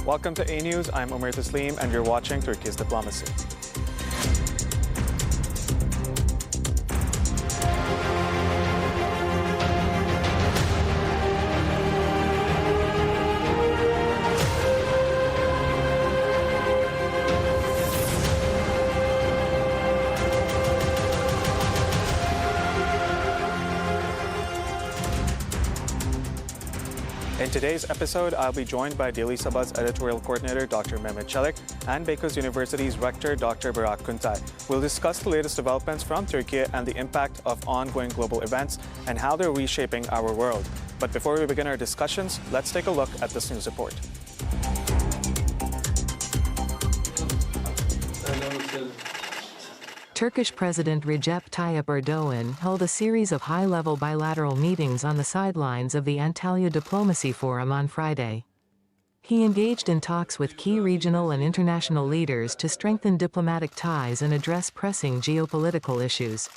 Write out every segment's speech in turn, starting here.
Welcome to A News. I'm Umar Taslim, and you're watching Turkey's Diplomacy. In today's episode, I'll be joined by Daily Sabah's editorial coordinator, Dr. Mehmet Çelik, and Beykoz University's rector, Dr. Burak Kuntay. We'll discuss the latest developments from Turkey and the impact of ongoing global events and how they're reshaping our world. But before we begin our discussions, let's take a look at this news report. Turkish President Recep Tayyip Erdogan held a series of high-level bilateral meetings on the sidelines of the Antalya Diplomacy Forum on Friday. He engaged in talks with key regional and international leaders to strengthen diplomatic ties and address pressing geopolitical issues.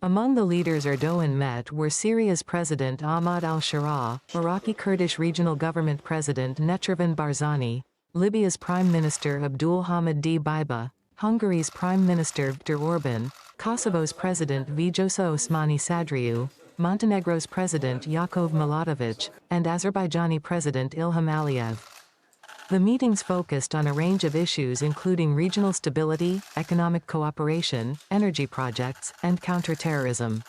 Among the leaders Erdogan met were Syria's President Ahmad al-Shara, Iraqi Kurdish Regional Government President Neçirvan Barzani, Libya's Prime Minister Abdul Hamid Dbeiba, Hungary's Prime Minister Viktor Orban, Kosovo's President Vjosa Osmani Sadriu, Montenegro's President Yakov Milatovic, and Azerbaijani President Ilham Aliyev. The meetings focused on a range of issues including regional stability, economic cooperation, energy projects, and counterterrorism.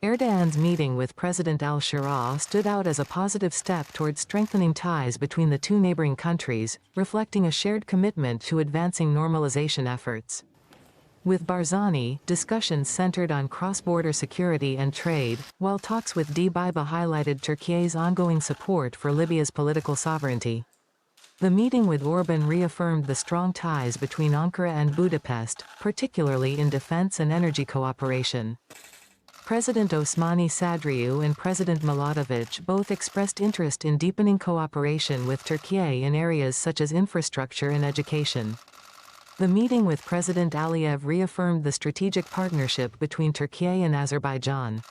Erdogan's meeting with President al-Shara stood out as a positive step towards strengthening ties between the two neighboring countries, reflecting a shared commitment to advancing normalization efforts. With Barzani, discussions centered on cross-border security and trade, while talks with Dbeiba highlighted Turkey's ongoing support for Libya's political sovereignty. The meeting with Orban reaffirmed the strong ties between Ankara and Budapest, particularly in defense and energy cooperation. President Osmani Sadriu and President Milatovic both expressed interest in deepening cooperation with Turkey in areas such as infrastructure and education. The meeting with President Aliyev reaffirmed the strategic partnership between Turkey and Azerbaijan.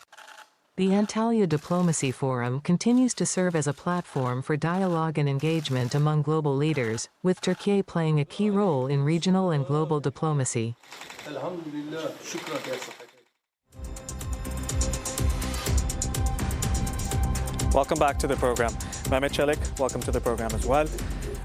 The Antalya Diplomacy Forum continues to serve as a platform for dialogue and engagement among global leaders, with Turkey playing a key role in regional and global diplomacy. Welcome back to the program. Mehmet Çelik, welcome to the program as well.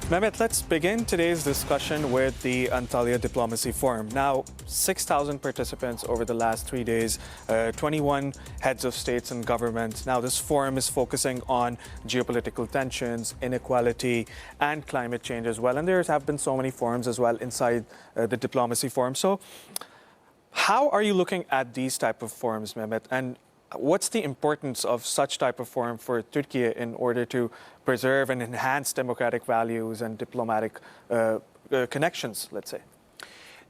Mehmet, let's begin today's discussion with the Antalya Diplomacy Forum. Now, 6,000 participants over the last 3 days, 21 heads of states and governments. Now, this forum is focusing on geopolitical tensions, inequality, and climate change as well. And there have been so many forums as well inside the Diplomacy Forum. So, how are you looking at these type of forums, Mehmet? And what's the importance of such type of forum for Turkey in order to preserve and enhance democratic values and diplomatic connections, let's say?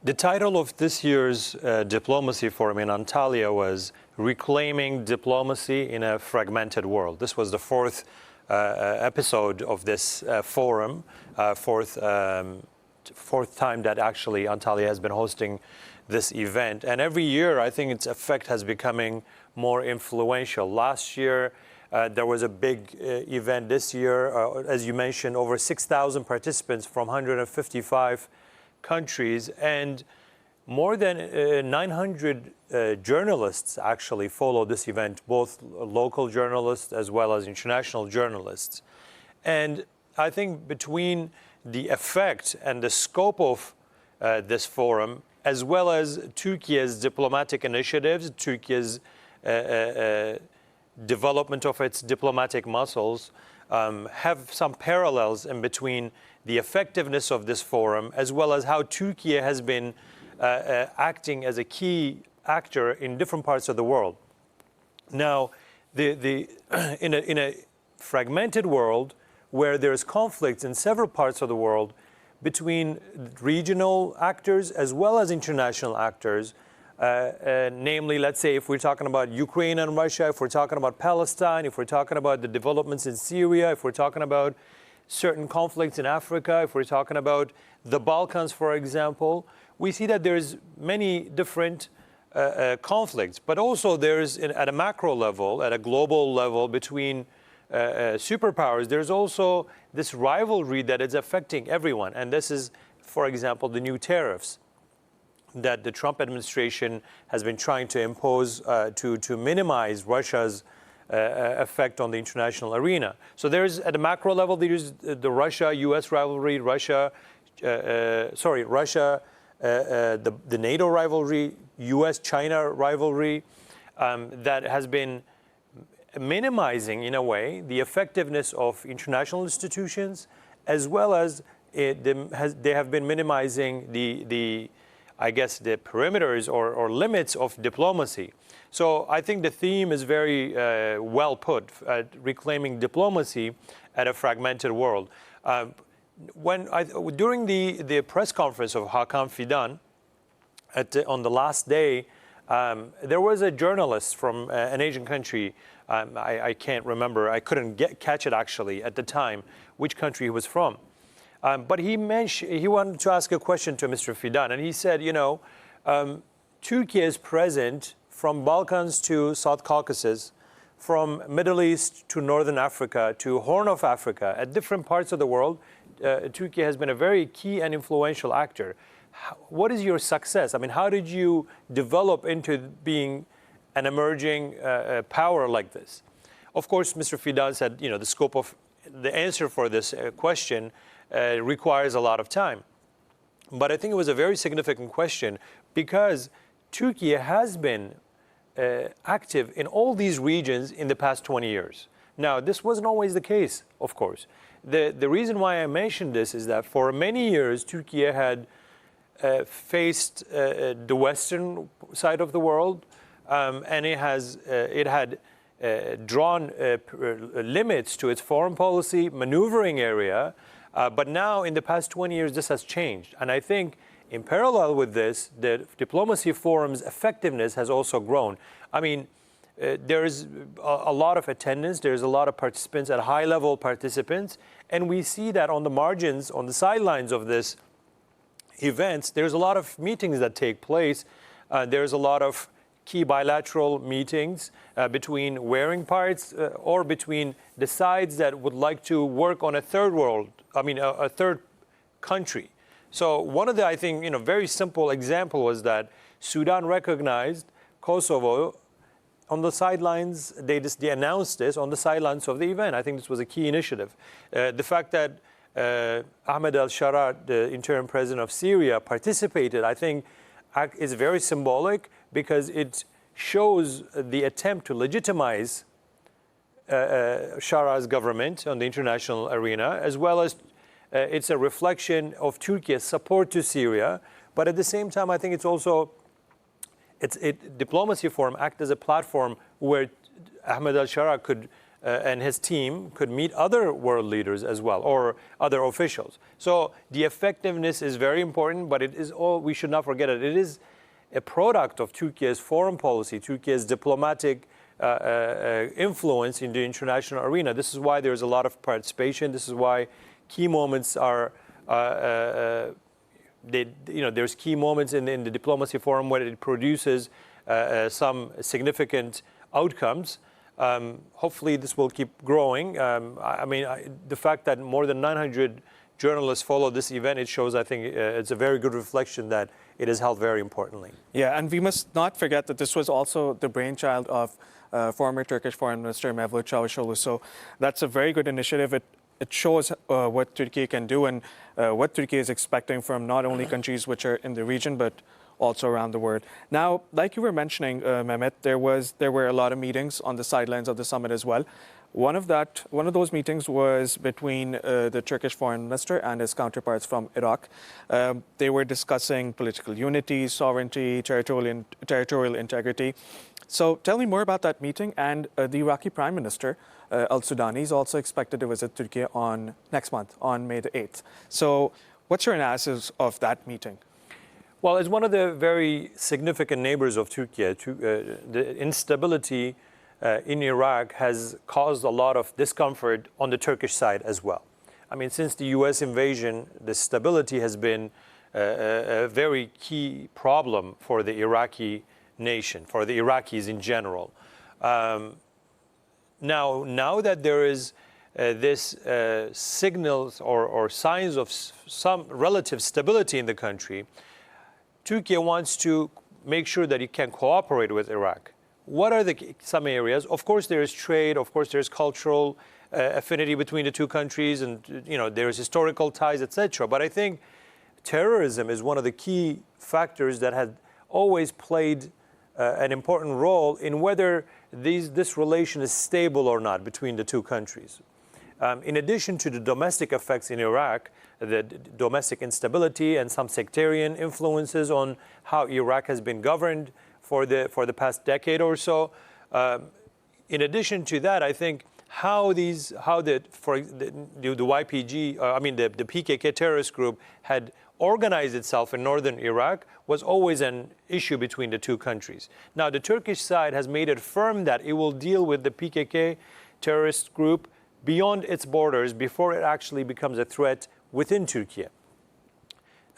The title of this year's Diplomacy Forum in Antalya was Reclaiming Diplomacy in a Fragmented World. This was the fourth episode of this forum, fourth time that actually Antalya has been hosting this event. And every year, I think its effect has becoming more influential. Last year, there was a big event. This year, as you mentioned, over 6,000 participants from 155 countries, and more than 900 journalists actually followed this event, both local journalists as well as international journalists. And I think between the effect and the scope of this forum, as well as Turkey's diplomatic initiatives, Turkey's development of its diplomatic muscles, have some parallels in between the effectiveness of this forum, as well as how Turkey has been acting as a key actor in different parts of the world. Now, in a fragmented world where there's conflicts in several parts of the world between regional actors as well as international actors, namely, let's say, if we're talking about Ukraine and Russia, if we're talking about Palestine, if we're talking about the developments in Syria, if we're talking about certain conflicts in Africa, if we're talking about the Balkans, for example, we see that there's many different conflicts, but also there's, at a macro level, at a global level, between superpowers, there's also this rivalry that is affecting everyone. And this is, for example, the new tariffs that the Trump administration has been trying to impose to minimize Russia's effect on the international arena. So there's, at a macro level, there's the Russia-U.S. rivalry, the NATO rivalry, U.S.-China rivalry that has been minimizing, in a way, the effectiveness of international institutions, as well as they have been minimizing the perimeters or limits of diplomacy. So I think the theme is very well put at reclaiming diplomacy at a fragmented world. During the press conference of Hakan Fidan on the last day, there was a journalist from an Asian country. I can't remember. I couldn't catch it actually at the time which country he was from. But he wanted to ask a question to Mr. Fidan, and he said, Turkey is present from Balkans to South Caucasus, from Middle East to Northern Africa to Horn of Africa, at different parts of the world. Turkey has been a very key and influential actor. What is your success? I mean, how did you develop into being an emerging power like this? Of course, Mr. Fidan said, the scope of the answer for this question requires a lot of time. But I think it was a very significant question because Turkey has been active in all these regions in the past 20 years. Now, this wasn't always the case, of course. The reason why I mentioned this is that for many years, Turkey had faced the western side of the world, and it had drawn limits to its foreign policy maneuvering area. But now, in the past 20 years, this has changed. And I think in parallel with this, the Diplomacy Forum's effectiveness has also grown. I mean, there's a lot of attendance, there's a lot of participants, at high-level participants, and we see that on the margins, on the sidelines of this events, there's a lot of meetings that take place. There's a lot of key bilateral meetings between warring parts or between the sides that would like to work on a third country. So one of the, I think, very simple example was that Sudan recognized Kosovo on the sidelines. They announced this on the sidelines of the event. I think this was a key initiative. The fact that Ahmed al-Sharaa, the interim president of Syria, participated, I think, is very symbolic because it shows the attempt to legitimize Shara's government on the international arena, as well as it's a reflection of Turkey's support to Syria. But at the same time, I think it's also, Diplomacy Forum act as a platform where Ahmed al-Sharaa could and his team could meet other world leaders as well, or other officials. So the effectiveness is very important, but it is we should not forget it. It is a product of Turkey's foreign policy, Turkey's diplomatic influence in the international arena. This is why there's a lot of participation. This is why key moments are, there's key moments in the Diplomacy Forum where it produces some significant outcomes. Hopefully this will keep growing. The fact that more than 900 journalists follow this event, it shows, I think, it's a very good reflection that it is held very importantly. Yeah, and we must not forget that this was also the brainchild of former Turkish Foreign Minister Mevlut Çavuşoğlu. So that's a very good initiative. It shows what Turkey can do and what Turkey is expecting from not only countries which are in the region, but also around the world. Now, like you were mentioning, Mehmet, there were a lot of meetings on the sidelines of the summit as well. One of those meetings was between the Turkish foreign minister and his counterparts from Iraq. They were discussing political unity, sovereignty, territorial integrity. So tell me more about that meeting. And the Iraqi Prime Minister Al-Sudani is also expected to visit Turkey next month, on May the 8th. So what's your analysis of that meeting? Well, as one of the very significant neighbors of Turkey, the instability in Iraq has caused a lot of discomfort on the Turkish side as well. I mean, since the U.S. invasion, the stability has been a very key problem for the Iraqi nation, for the Iraqis in general. Now that there is this signals or signs of some relative stability in the country, Turkey wants to make sure that it can cooperate with Iraq. What are some areas? Of course, there is trade. Of course, there's cultural affinity between the two countries, and there's historical ties, etc. But I think terrorism is one of the key factors that had always played an important role in whether this relation is stable or not between the two countries. In addition to the domestic effects in Iraq, the domestic instability and some sectarian influences on how Iraq has been governed for the past decade or so. In addition to that, I think how the YPG, the PKK terrorist group had organized itself in northern Iraq was always an issue between the two countries. Now, the Turkish side has made it firm that it will deal with the PKK terrorist group beyond its borders before it actually becomes a threat within Turkey.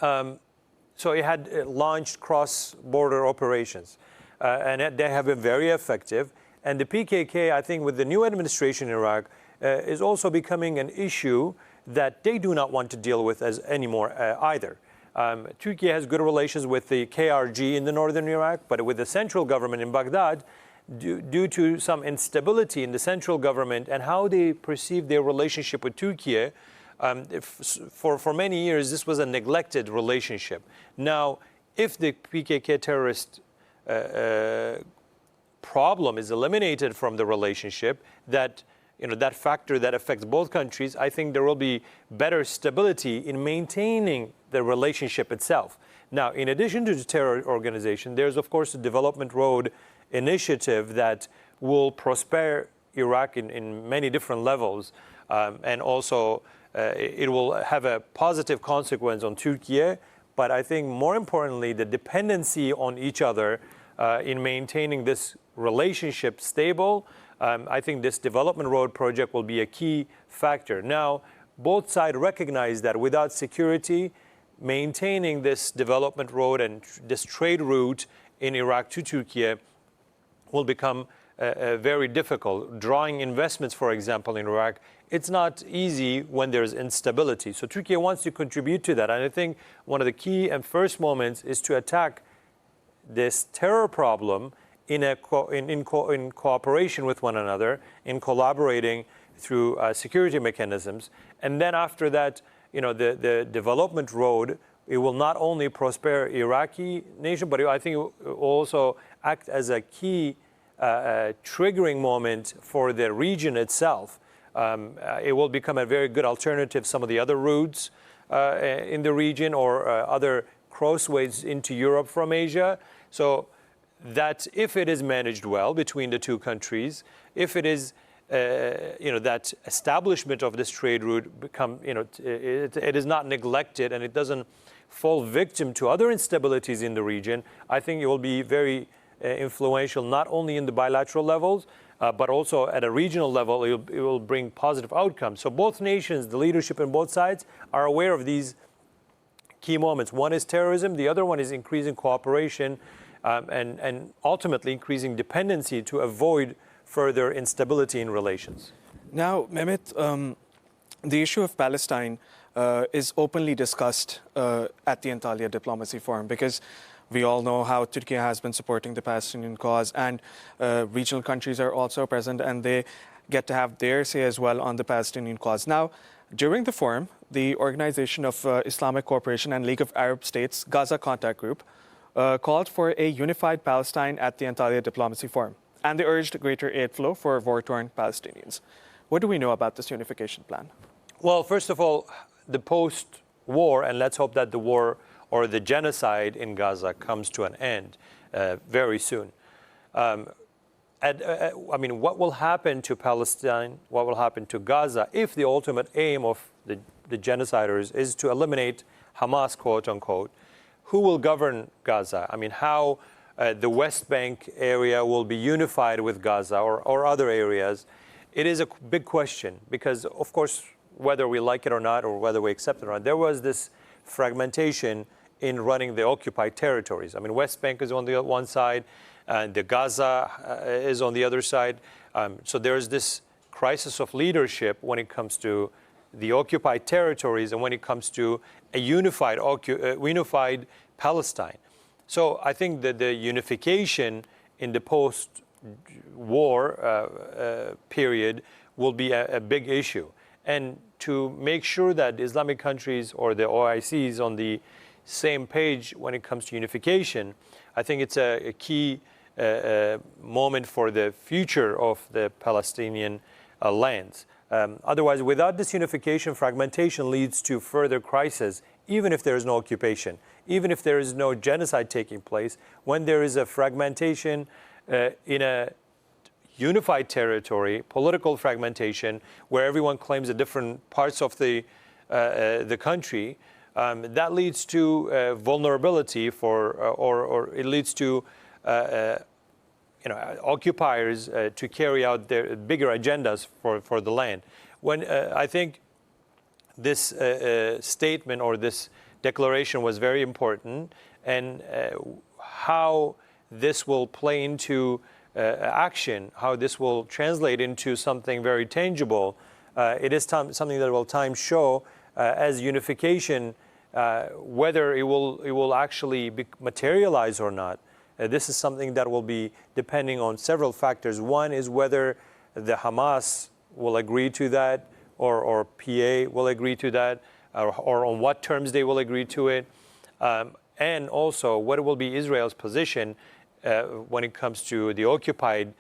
So it had launched cross-border operations, and they have been very effective. And the PKK, I think, with the new administration in Iraq, is also becoming an issue that they do not want to deal with anymore either. Turkey has good relations with the KRG in the northern Iraq, but with the central government in Baghdad, due to some instability in the central government and how they perceive their relationship with Turkey, for many years, this was a neglected relationship. Now, if the PKK terrorist problem is eliminated from the relationship, that factor that affects both countries, I think there will be better stability in maintaining the relationship itself. Now, in addition to the terror organization, there's of course a development road initiative that will prosper Iraq in many different levels, and also it will have a positive consequence on Turkey. But I think more importantly, the dependency on each other in maintaining this relationship stable, I think this development road project will be a key factor. Now, both sides recognize that without security, maintaining this development road and this trade route in Iraq to Turkey will become very difficult. Drawing investments, for example, in Iraq, it's not easy when there's instability. So Turkey wants to contribute to that. And I think one of the key and first moments is to attack this terror problem in cooperation with one another, in collaborating through security mechanisms. And then after that, the development road, it will not only prosper Iraqi nation, but I think it will also act as a key triggering moment for the region itself. It will become a very good alternative to some of the other routes in the region or other crossways into Europe from Asia. So that if it is managed well between the two countries, if it is that establishment of this trade route it is not neglected and it doesn't fall victim to other instabilities in the region, I think it will be very influential not only in the bilateral levels, but also at a regional level. It will bring positive outcomes. So both nations, the leadership on both sides, are aware of these key moments. One is terrorism, the other one is increasing cooperation and ultimately increasing dependency to avoid further instability in relations. Now, Mehmet, the issue of Palestine is openly discussed at the Antalya Diplomacy Forum, because we all know how Turkey has been supporting the Palestinian cause, and regional countries are also present and they get to have their say as well on the Palestinian cause. Now, during the forum, the Organization of Islamic Cooperation and League of Arab States, Gaza Contact Group, called for a unified Palestine at the Antalya Diplomacy Forum, and they urged greater aid flow for war-torn Palestinians. What do we know about this unification plan? Well, first of all, the post-war, and let's hope that the war or the genocide in Gaza comes to an end very soon. What will happen to Palestine, what will happen to Gaza if the ultimate aim of the genociders is to eliminate Hamas, quote unquote? Who will govern Gaza? How the West Bank area will be unified with Gaza or other areas? It is a big question because, of course, whether we like it or not, or whether we accept it or not, there was this fragmentation in running the occupied territories. West Bank is on the one side, and the Gaza is on the other side. So there's this crisis of leadership when it comes to the occupied territories and when it comes to a unified Palestine. So I think that the unification in the post-war period will be a big issue. And to make sure that Islamic countries or the OICs on the same page when it comes to unification, I think it's a key moment for the future of the Palestinian lands. Otherwise, without this unification, fragmentation leads to further crisis, even if there is no occupation, even if there is no genocide taking place. When there is a fragmentation in a unified territory, political fragmentation, where everyone claims the different parts of the country, that leads to vulnerability for, or it leads to occupiers to carry out their bigger agendas for the land. When I think this statement or this declaration was very important, and how this will play into action, how this will translate into something very tangible, it is something that will time show as unification, whether it will actually materialize or not. This is something that will be depending on several factors. One is whether the Hamas will agree to that, or PA will agree to that, or on what terms they will agree to it, and also what will be Israel's position when it comes to the occupied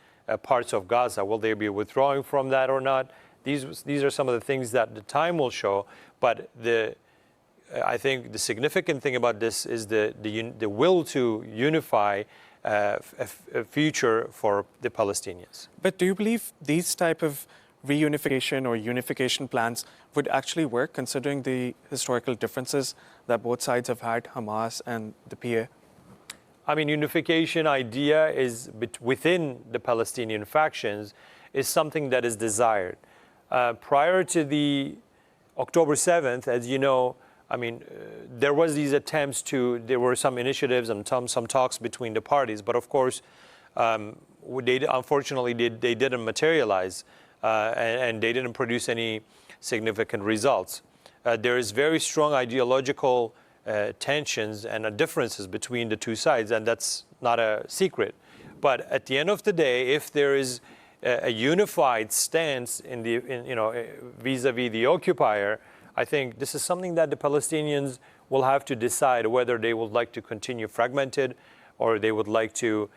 parts of Gaza. Will they be withdrawing from that or not? These are some of the things that the time will show. But I think the significant thing about this is the will to unify a future for the Palestinians. But do you believe these type of reunification or unification plans would actually work, considering the historical differences that both sides have had, Hamas and the PA? I mean, unification idea is within the Palestinian factions is something that is desired. Prior to the October 7th, as you know, I mean, there was these attempts there were some initiatives and some talks between the parties, but of course, unfortunately, they didn't materialize, and they didn't produce any significant results. There is very strong ideological tensions and differences between the two sides, and that's not a secret. But at the end of the day, if there is a unified stance vis-a-vis the occupier, I think this is something that the Palestinians will have to decide whether they would like to continue fragmented, or they would like to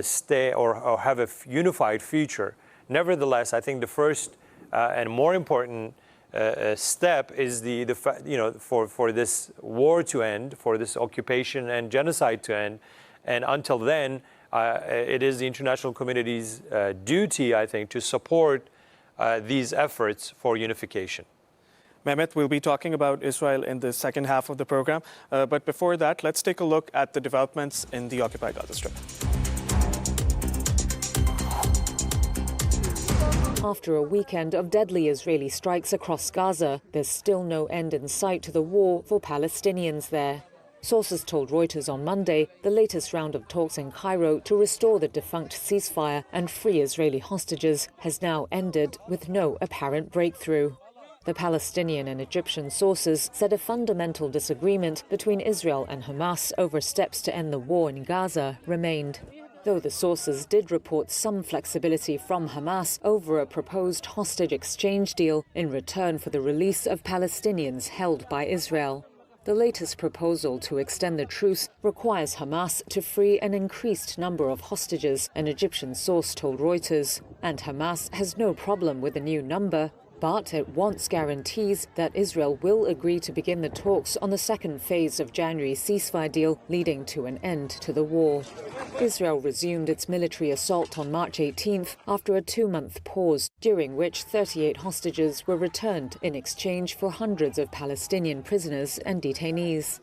stay or have a unified future. Nevertheless, I think the first and more important step is for this war to end, for this occupation and genocide to end, and until then, it is the international community's duty, I think, to support these efforts for unification. Mehmet, we'll be talking about Israel in the second half of the program. But before that, let's take a look at the developments in the occupied Gaza Strip. After a weekend of deadly Israeli strikes across Gaza, there's still no end in sight to the war for Palestinians there. Sources told Reuters on Monday the latest round of talks in Cairo to restore the defunct ceasefire and free Israeli hostages has now ended with no apparent breakthrough. The Palestinian and Egyptian sources said a fundamental disagreement between Israel and Hamas over steps to end the war in Gaza remained, though the sources did report some flexibility from Hamas over a proposed hostage exchange deal in return for the release of Palestinians held by Israel. The latest proposal to extend the truce requires Hamas to free an increased number of hostages, an Egyptian source told Reuters, and Hamas has no problem with a new number, but it wants guarantees that Israel will agree to begin the talks on the second phase of January's ceasefire deal, leading to an end to the war. Israel resumed its military assault on March 18th after a 2-month pause, during which 38 hostages were returned in exchange for hundreds of Palestinian prisoners and detainees.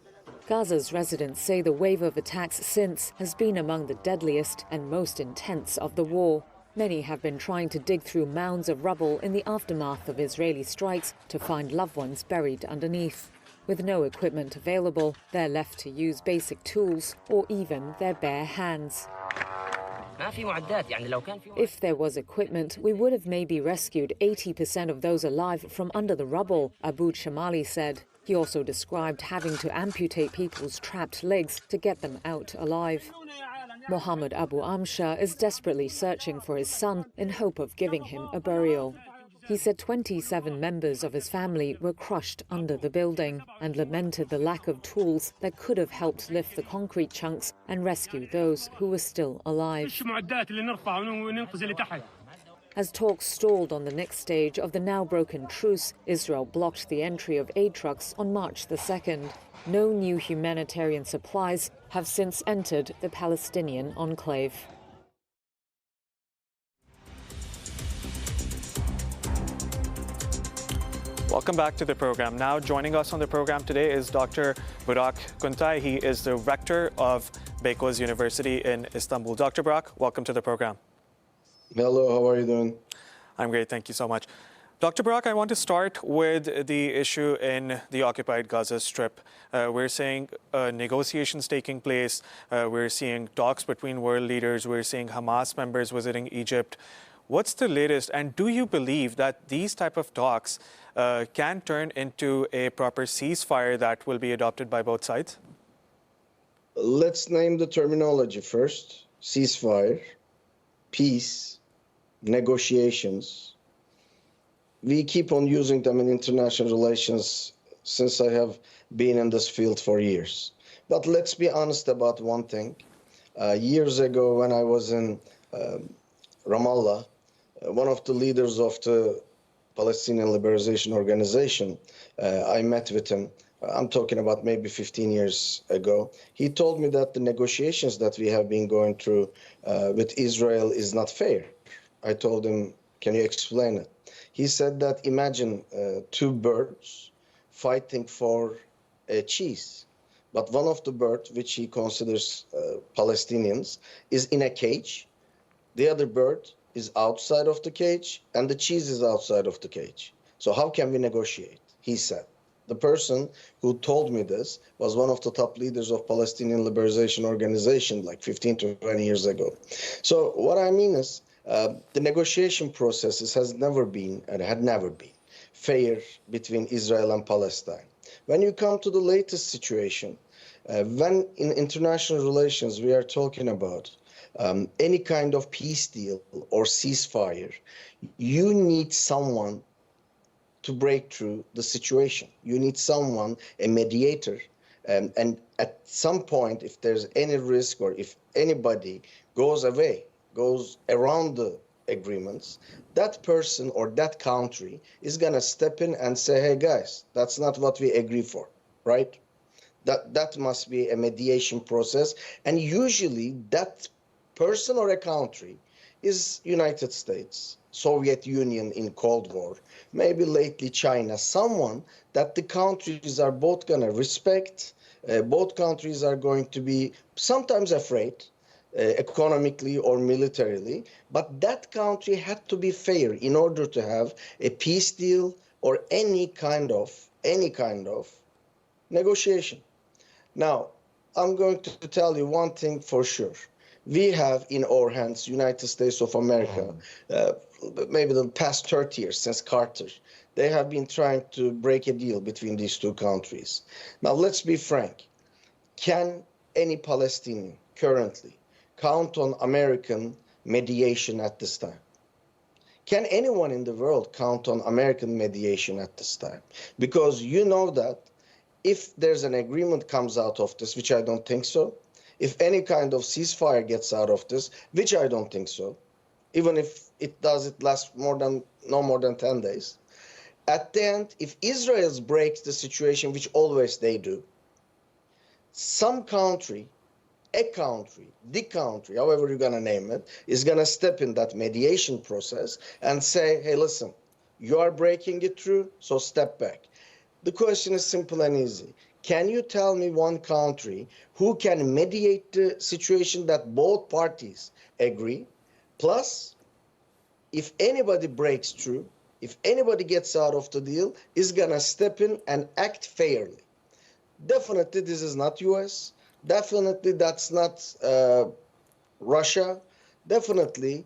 Gaza's residents say the wave of attacks since has been among the deadliest and most intense of the war. Many have been trying to dig through mounds of rubble in the aftermath of Israeli strikes to find loved ones buried underneath. With no equipment available, they're left to use basic tools or even their bare hands. If there was equipment, we would have maybe rescued 80% of those alive from under the rubble, Aboud Shamali said. He also described having to amputate people's trapped legs to get them out alive. Mohammed Abu Amsha is desperately searching for his son in hope of giving him a burial. He said 27 members of his family were crushed under the building and lamented the lack of tools that could have helped lift the concrete chunks and rescue those who were still alive. As talks stalled on the next stage of the now broken truce, Israel blocked the entry of aid trucks on March the 2nd. No new humanitarian supplies have since entered the Palestinian enclave. Welcome back to the program. Now joining us on the program today is Dr. Burak Kuntay. He is the rector of Beykoz University in Istanbul. Dr. Burak, welcome to the program. Hello, how are you doing? I'm great, thank you so much. Dr. Burak, I want to start with the issue in the occupied Gaza Strip. We're seeing negotiations taking place. We're seeing talks between world leaders. We're seeing Hamas members visiting Egypt. What's the latest, and do you believe that these type of talks can turn into a proper ceasefire that will be adopted by both sides? Let's name the terminology first. Ceasefire, peace, negotiations. We keep on using them in international relations since I have been in this field for years. But let's be honest about one thing. Years ago, when I was in Ramallah, one of the leaders of the Palestinian Liberation Organization, I met with him. I'm talking about maybe 15 years ago. He told me that the negotiations that we have been going through with Israel is not fair. I told him, can you explain it? He said that imagine two birds fighting for a cheese. But one of the birds, which he considers Palestinians, is in a cage. The other bird is outside of the cage, and the cheese is outside of the cage. So how can we negotiate? He said. The person who told me this was one of the top leaders of Palestinian Liberation Organization like 15 to 20 years ago. So what I mean is the negotiation processes has never been and had never been fair between Israel and Palestine. When you come to the latest situation, when in international relations we are talking about any kind of peace deal or ceasefire, you need someone to break through the situation. You need someone, a mediator, and at some point, if there's any risk or if anybody goes away, goes around the agreements, that person or that country is gonna step in and say, hey guys, that's not what we agree for, right? That must be a mediation process, and usually that person or a country is United States, Soviet Union in Cold War, maybe lately China, someone that the countries are both going to respect, both countries are going to be sometimes afraid, economically or militarily, but that country had to be fair in order to have a peace deal or any kind of negotiation. Now, I'm going to tell you one thing for sure. We have in our hands, United States of America, maybe the past 30 years since Carter, they have been trying to break a deal between these two countries. Now, let's be frank. Can any Palestinian currently count on American mediation at this time? Can anyone in the world count on American mediation at this time? Because you know that if there's an agreement comes out of this, which I don't think so, if any kind of ceasefire gets out of this, which I don't think so, even if it lasts no more than 10 days, at the end, if Israel breaks the situation, which always they do, some country, a country, the country, however you're going to name it, is going to step in that mediation process and say, hey, listen, you are breaking it through, so step back. The question is simple and easy. Can you tell me one country who can mediate the situation that both parties agree? Plus, if anybody breaks through, if anybody gets out of the deal, is going to step in and act fairly. Definitely this is not US. Definitely that's not Russia. definitely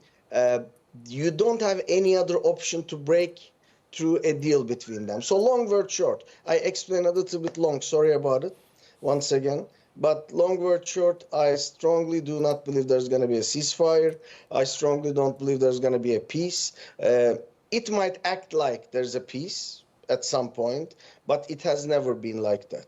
you don't have any other option to break through a deal between them. So long word short, I explained a little bit long, sorry about it, once again. But long word short, I strongly do not believe there's going to be a ceasefire. I strongly don't believe there's going to be a peace. It might act like there's a peace at some point, but it has never been like that.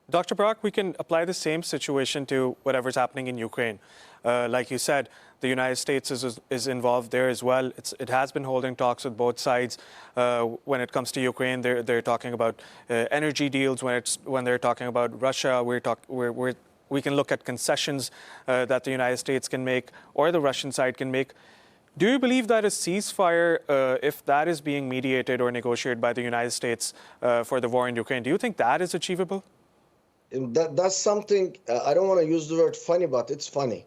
Dr. Barak, we can apply the same situation to whatever's happening in Ukraine. Like you said, the United States is involved there as well. It has been holding talks with both sides. When it comes to Ukraine, they're talking about energy deals. When they're talking about Russia, we can look at concessions that the United States can make or the Russian side can make. Do you believe that a ceasefire, if that is being mediated or negotiated by the United States for the war in Ukraine, do you think that is achievable? That's something, I don't want to use the word funny, but it's funny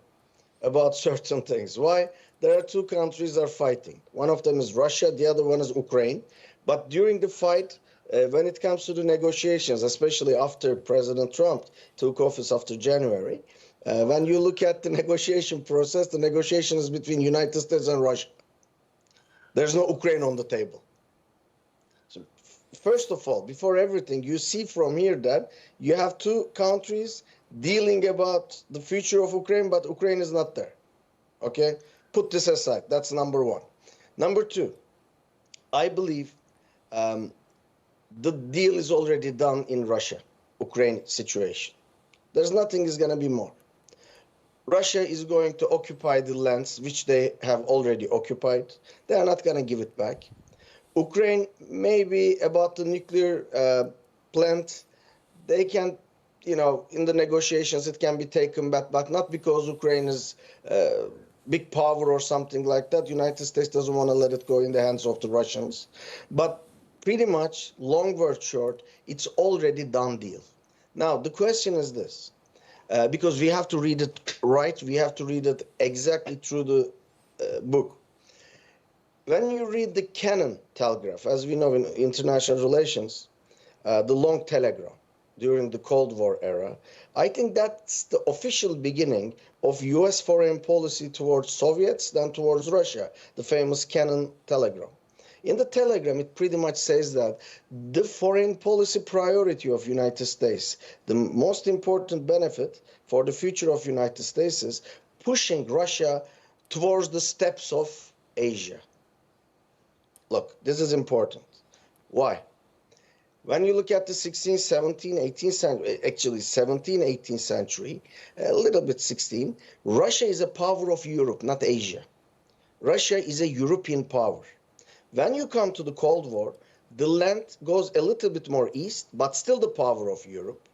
about certain things. Why? There are two countries that are fighting. One of them is Russia, the other one is Ukraine. But during the fight, when it comes to the negotiations, especially after President Trump took office after January, when you look at the negotiation process, the negotiation is between United States and Russia. There's no Ukraine on the table. So first of all, before everything, you see from here that you have two countries dealing about the future of Ukraine, but Ukraine is not there. Okay? Put this aside. That's number one. Number two, I believe the deal is already done in Russia-Ukraine situation. There's nothing is going to be more. Russia is going to occupy the lands which they have already occupied. They are not going to give it back. Ukraine, maybe about the nuclear plant, they can, in the negotiations it can be taken back, but not because Ukraine is big power or something like that. United States doesn't want to let it go in the hands of the Russians. But pretty much, long word short, it's already done deal. Now, the question is this. Because we have to read it right, we have to read it exactly through the book. When you read the Kennan telegraph, as we know in international relations, the long telegram during the Cold War era, I think that's the official beginning of US foreign policy towards Soviets, then towards Russia, the famous Kennan telegram. In the telegram, it pretty much says that the foreign policy priority of United States, the most important benefit for the future of United States is pushing Russia towards the steppes of Asia. Look, this is important. Why? When you look at the 16th, 17th, 18th century, actually 17th, 18th century, a little bit 16, Russia is a power of Europe, not Asia. Russia is a European power. When you come to the Cold War, the land goes a little bit more east, but still the power of Europe.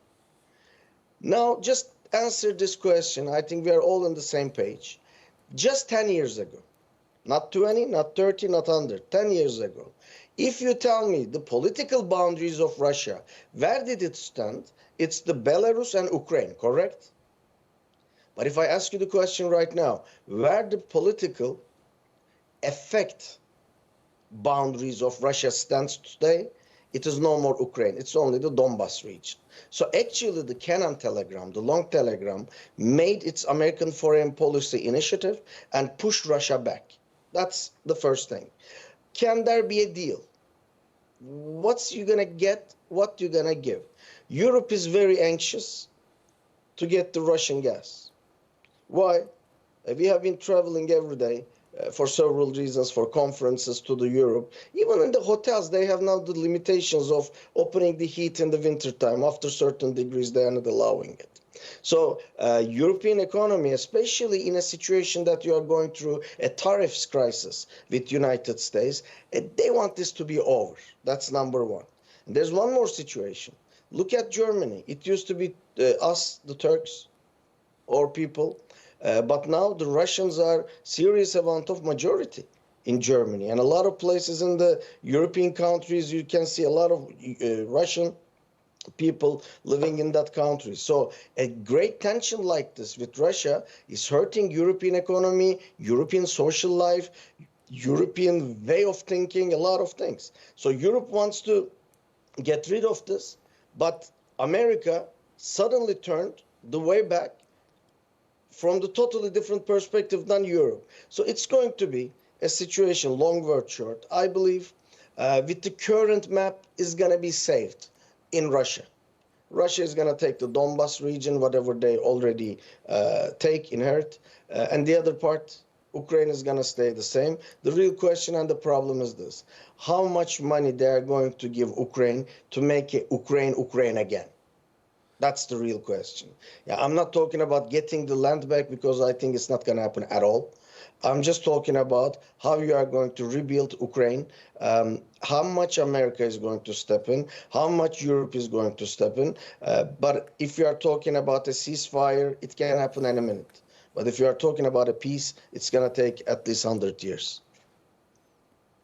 Now, just answer this question. I think we are all on the same page. Just 10 years ago, not 20, not 30, not 100, 10 years ago, if you tell me the political boundaries of Russia, where did it stand? It's the Belarus and Ukraine, correct? But if I ask you the question right now, where the political effect boundaries of Russia stands today, it is no more Ukraine. It's only the Donbas region. So actually the Kennan telegram, the long telegram, made its American foreign policy initiative and pushed Russia back. That's the first thing. Can there be a deal? What's you gonna get? What you gonna give? Europe is very anxious to get the Russian gas. Why? We have been traveling every day for several reasons, for conferences to the Europe. Even in the hotels, they have now the limitations of opening the heat in the wintertime. After certain degrees, they are not allowing it. So European economy, especially in a situation that you are going through a tariffs crisis with United States, they want this to be over. That's number one. And there's one more situation. Look at Germany. It used to be us, the Turks, or people. But now the Russians are serious amount of majority in Germany. And a lot of places in the European countries, you can see a lot of Russian people living in that country. So a great tension like this with Russia is hurting European economy, European social life, European way of thinking, a lot of things. So Europe wants to get rid of this, but America suddenly turned the way back from the totally different perspective than Europe. So it's going to be a situation, long word short, I believe, with the current map is going to be saved in Russia. Russia is going to take the Donbas region, whatever they already inherit, and the other part, Ukraine, is going to stay the same. The real question and the problem is this: how much money they are going to give Ukraine to make Ukraine again? That's the real question. Yeah, I'm not talking about getting the land back, because I think it's not going to happen at all. I'm just talking about how you are going to rebuild Ukraine, how much America is going to step in, how much Europe is going to step in. But if you are talking about a ceasefire, it can happen in a minute. But if you are talking about a peace, it's going to take at least 100 years.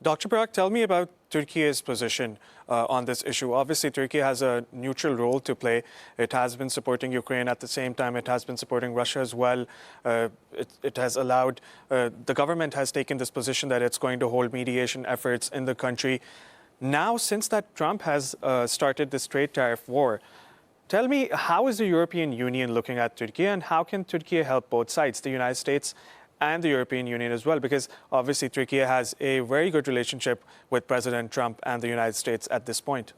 Dr. Burak, tell me about Turkey's position on this issue. Obviously, Turkey has a neutral role to play. It has been supporting Ukraine. At the same time, it has been supporting Russia as well. It has allowed, the government has taken this position that it's going to hold mediation efforts in the country. Now, since that Trump has started this trade tariff war, tell me, how is the European Union looking at Turkey, and how can Turkey help both sides, the United States and the European Union as well? Because obviously Turkey has a very good relationship with President Trump and the United States at this point.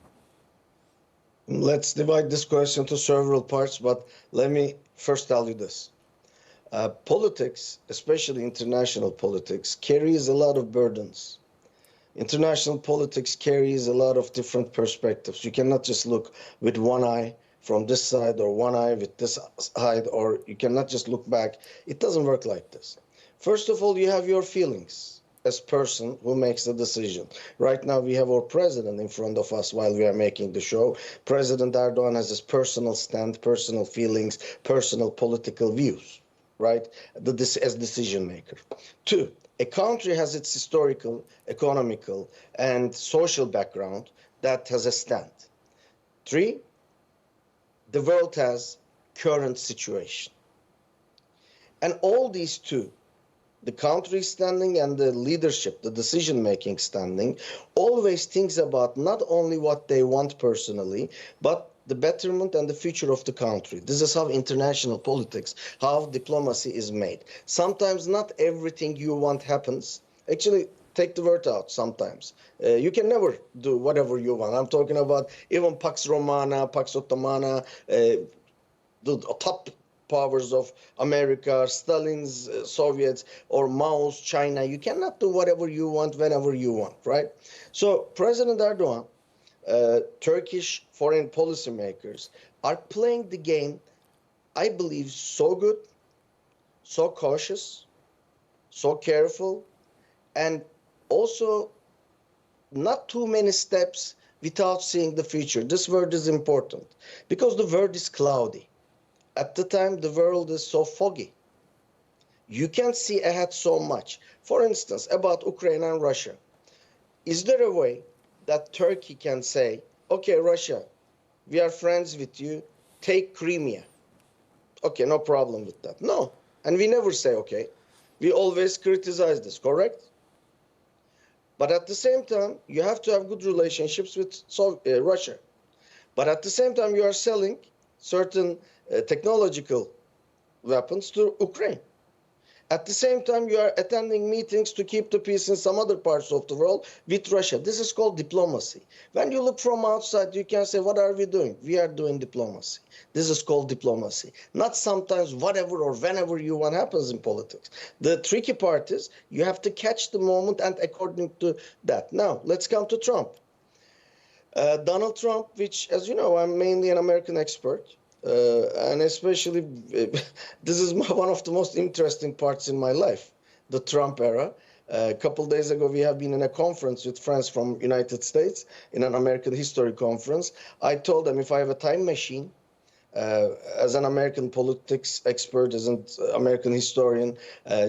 Let's divide this question into several parts, but let me first tell you this. Politics, especially international politics, carries a lot of burdens. International politics carries a lot of different perspectives. You cannot just look with one eye from this side or one eye with this side, or you cannot just look back. It doesn't work like this. First of all, you have your feelings as person who makes the decision. Right now, we have our president in front of us while we are making the show. President Erdogan has his personal stand, personal feelings, personal political views, right, as decision maker. Two, a country has its historical, economical, and social background that has a stand. Three, the world has current situation. And all these two, the country standing and the leadership, the decision-making standing, always thinks about not only what they want personally, but the betterment and the future of the country. This is how international politics, how diplomacy is made. Sometimes not everything you want happens. Actually, take the word out sometimes. You can never do whatever you want. I'm talking about even Pax Romana, Pax Ottomana, the top powers of America, Stalin's Soviets, or Mao's China. You cannot do whatever you want, whenever you want, right? So President Erdogan, Turkish foreign policy makers are playing the game, I believe, so good, so cautious, so careful, and also not too many steps without seeing the future. This word is important because the world is cloudy. At the time, the world is so foggy. You can't see ahead so much. For instance, about Ukraine and Russia. Is there a way that Turkey can say, okay, Russia, we are friends with you, take Crimea? Okay, no problem with that. No, and we never say okay. We always criticize this, correct? But at the same time, you have to have good relationships with Russia. But at the same time, you are selling certain technological weapons to Ukraine. At the same time, you are attending meetings to keep the peace in some other parts of the world with Russia. This is called diplomacy. When you look from outside, you can say, what are we doing? We are doing diplomacy. This is called diplomacy. Not sometimes whatever or whenever you want happens in politics. The tricky part is you have to catch the moment and according to that. Now, let's come to Trump. Donald Trump, which, as you know, I'm mainly an American expert. And especially, this is one of the most interesting parts in my life, the Trump era. A couple days ago, we have been in a conference with friends from United States, in an American history conference. I told them if I have a time machine, as an American politics expert, as an American historian,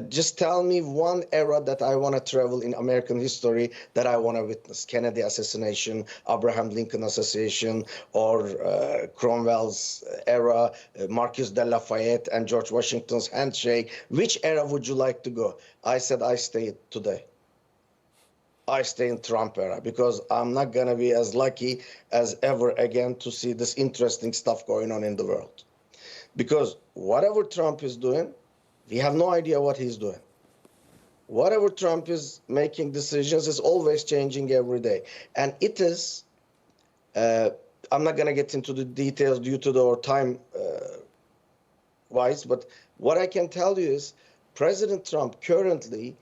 just tell me one era that I want to travel in American history that I want to witness. Kennedy assassination, Abraham Lincoln assassination, or Cromwell's era, Marquis de Lafayette and George Washington's handshake. Which era would you like to go? I said, I stay today. I stay in Trump era because I'm not going to be as lucky as ever again to see this interesting stuff going on in the world. Because whatever Trump is doing, We have no idea what he's doing. Whatever Trump is making decisions is always changing every day. And it is, I'm not going to get into the details due to our time wise, but what I can tell you is President Trump currently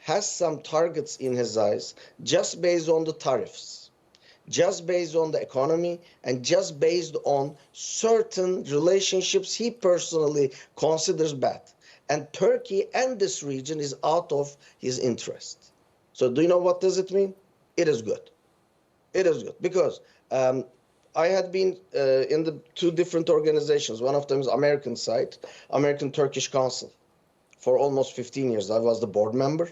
has some targets in his eyes just based on the tariffs, just based on the economy, and just based on certain relationships he personally considers bad. And Turkey and this region is out of his interest. So do you know what does it mean? It is good. It is good because I had been in the two different organizations. One of them is American side, American Turkish Council. For almost 15 years, I was the board member.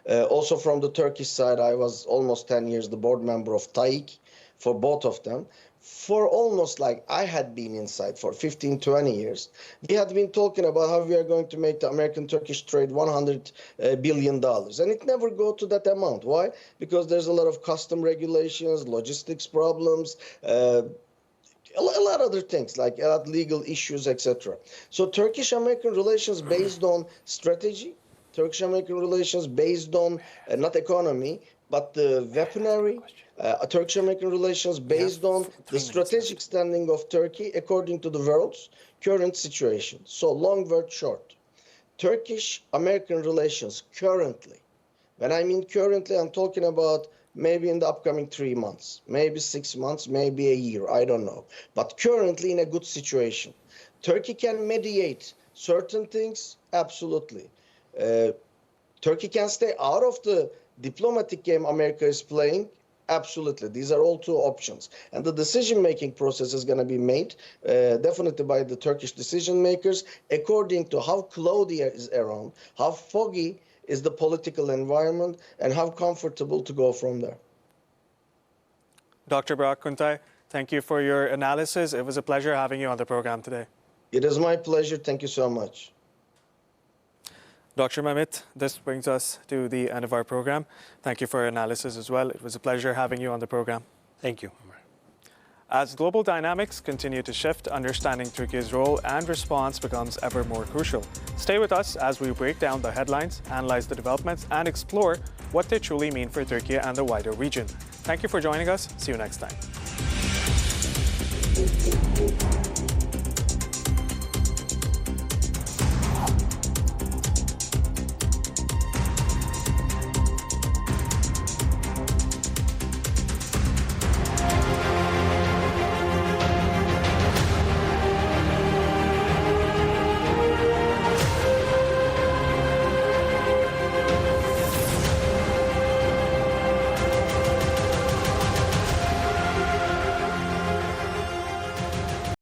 Also from the Turkish side, I was almost 10 years the board member of TAİK for both of them. For almost like I had been inside for 15, 20 years, we had been talking about how we are going to make the American-Turkish trade $100 billion. And it never go to that amount. Why? Because there's a lot of custom regulations, logistics problems, a lot of other things like legal issues, etc. So Turkish-American relations based on strategy, Turkish-American relations based on not economy, but the weaponry, Turkish-American relations based on the strategic standing of Turkey according to the world's current situation. So long word short, Turkish-American relations currently, when I mean currently, I'm talking about maybe in the upcoming 3 months, maybe 6 months, maybe a year, I don't know. But currently in a good situation. Turkey can mediate certain things, absolutely. Turkey can stay out of the diplomatic game America is playing, absolutely. These are all two options. And the decision-making process is going to be made definitely by the Turkish decision makers according to how cloudy is around, how foggy is the political environment, and how comfortable to go from there. Dr. Burak Kuntay, thank you for your analysis. It was a pleasure having you on the program today. It is my pleasure. Thank you so much. Dr. Mehmet, this brings us to the end of our program. Thank you for your analysis as well. It was a pleasure having you on the program. Thank you. As global dynamics continue to shift, understanding Turkey's role and response becomes ever more crucial. Stay with us as we break down the headlines, analyze the developments, and explore what they truly mean for Turkey and the wider region. Thank you for joining us. See you next time.